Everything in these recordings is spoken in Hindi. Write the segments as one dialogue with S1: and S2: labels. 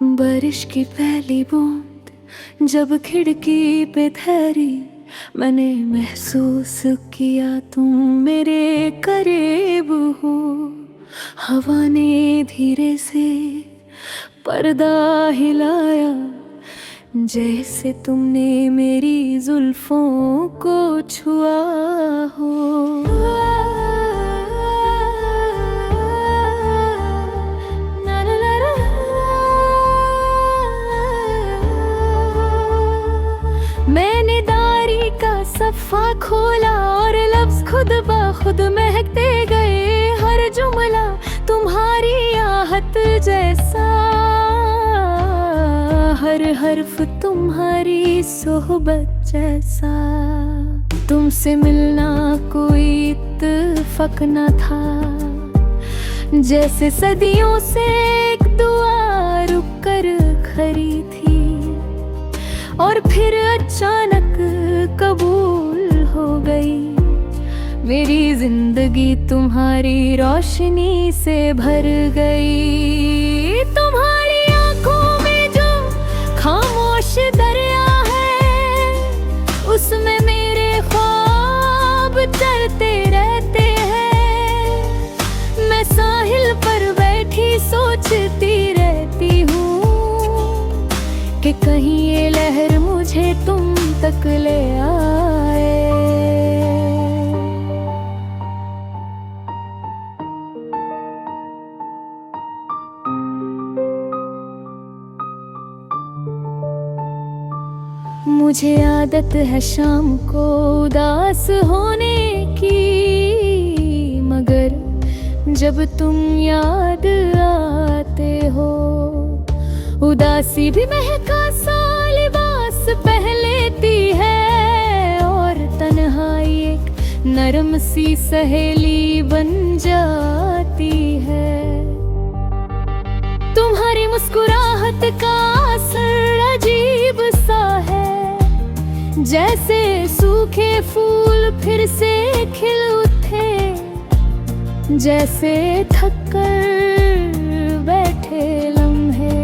S1: बारिश की पहली बूंद जब खिड़की पे ठहरी, मैंने महसूस किया तुम मेरे करीब हो। हवा ने धीरे से पर्दा हिलाया, जैसे तुमने मेरी जुल्फों को छुआ हो। मैंने दारी का सफ़ा खोला और लफ्ज़ खुद ब खुद महकते गए। हर जुमला तुम्हारी आहट जैसा, हर हर्फ तुम्हारी सोहबत जैसा। तुमसे मिलना कोई इत्तेफाक न था, जैसे सदियों से एक दुआ रुक कर खड़ी थी और फिर अचानक कबूल हो गई। मेरी जिंदगी तुम्हारी रोशनी से भर गई। तुम्हारी आंखों में जो खामोश दरिया है, उसमें मेरे ख्वाब तैरते रहते हैं। मैं साहिल पर बैठी सोचती रहती हूँ कि कहीं ये लहर मुझे तुम तक ले आए। मुझे आदत है शाम को उदास होने की, मगर जब तुम याद आते हो, उदासी भी महका सा लिबास पहन लेती है और तन्हाई एक नरम सी सहेली बन जाती है। तुम्हारी मुस्कुराहट का असर अजीब सा है, जैसे सूखे फूल फिर से खिल उठे, जैसे थक कर बैठे लम्हे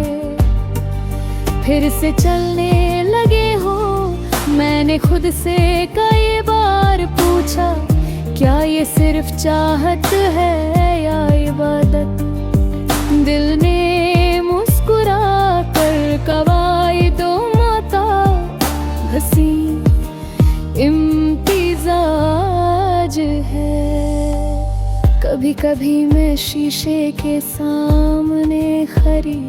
S1: फिर से चलने लगे हो। मैंने खुद से कई बार पूछा, क्या ये सिर्फ चाहत है या इबादत? दिल ने मुस्कुरा कर कवायदो माता हंसी इम्तिजाज है। कभी कभी मैं शीशे के सामने खड़ी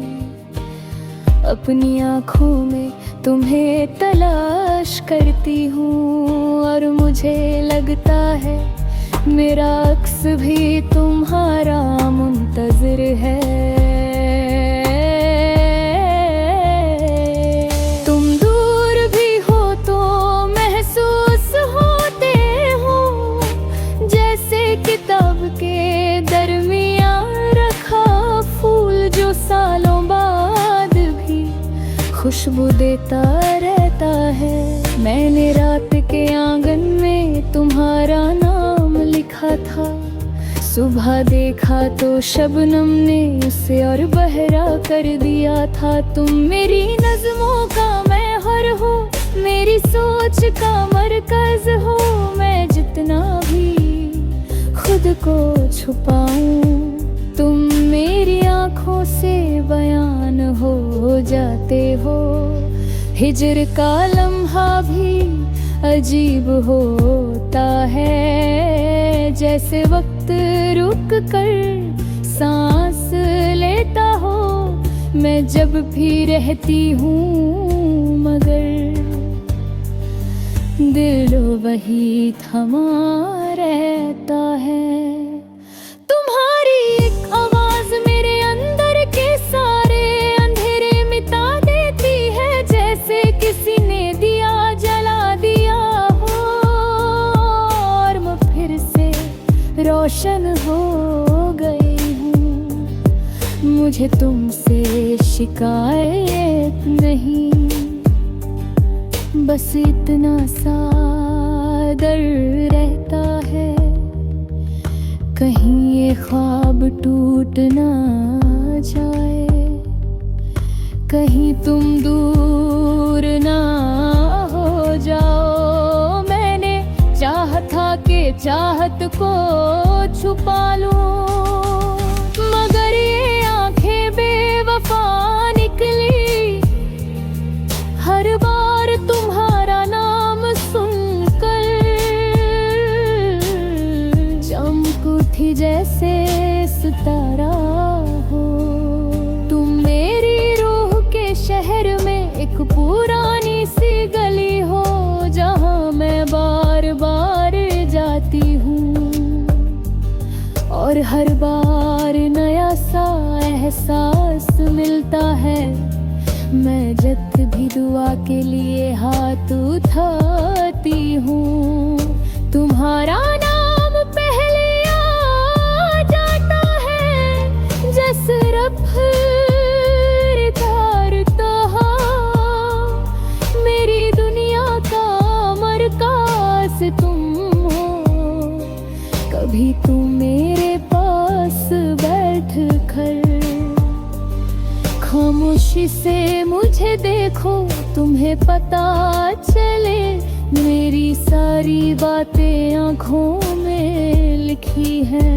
S1: अपनी आँखों में तुम्हें तलाश करती हूँ, और मुझे लगता है मेरा अक्स भी तुम्हारा मुंतज़िर है। तुम दूर भी हो तो महसूस होते हो, जैसे किताब के दरमियाँ रखा फूल जो सालों बाद खुशबू देता रहता है। मैंने रात के आंगन में तुम्हारा नाम लिखा था, सुबह देखा तो शबनम ने उसे और बहरा कर दिया था। तुम मेरी नज़मों का महवर हो, मेरी सोच का मरकज़ हो। मैं जितना भी खुद को छुपाऊं, तुम मेरी आँखों से बयान हो जाते हो। हिजर का लम्हा भी अजीब होता है, जैसे वक्त रुक कर सांस लेता हो। मैं जब भी रहती हूँ मगर दिल वही थमा रहता है। रोशन हो गई हूँ, मुझे तुमसे शिकायत नहीं, बस इतना सा डर रहता है कहीं ये ख्वाब टूट ना जाए, कहीं तुम दूर ना हो जाओ। मैंने चाहा था कि चाहत को छुपा लूं, मगर ये आंखें बेवफा निकली। हर बार तुम्हारा नाम सुनकर चमक उठी जैसे सितारा हो। तुम मेरी रूह के शहर में एक पुरानी सी गली हो, जहां मैं बार बार जाती हूँ और हर बार नया सा एहसास मिलता है। मैं जब भी दुआ के लिए हाथ उठाती हूँ, तुम्हारा नाम पहले आ जाता है। जैसे तारता मेरी दुनिया का मरकज तुम हो। कभी तुम मेरे पास बैठ कर खामोशी से मुझे देखो, तुम्हें पता चले मेरी सारी बातें आँखों में लिखी है।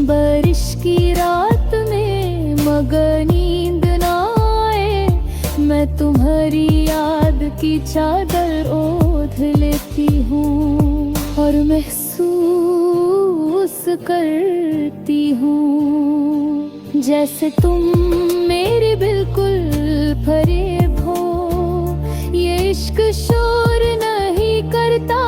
S1: बारिश की रात में मगर नींद ना आए, मैं तुम्हारी याद की चादर ओढ़ लेती हूँ और महसूस करती हूँ जैसे तुम मेरी बिल्कुल फरेब हो। ये इश्क शोर नहीं करता,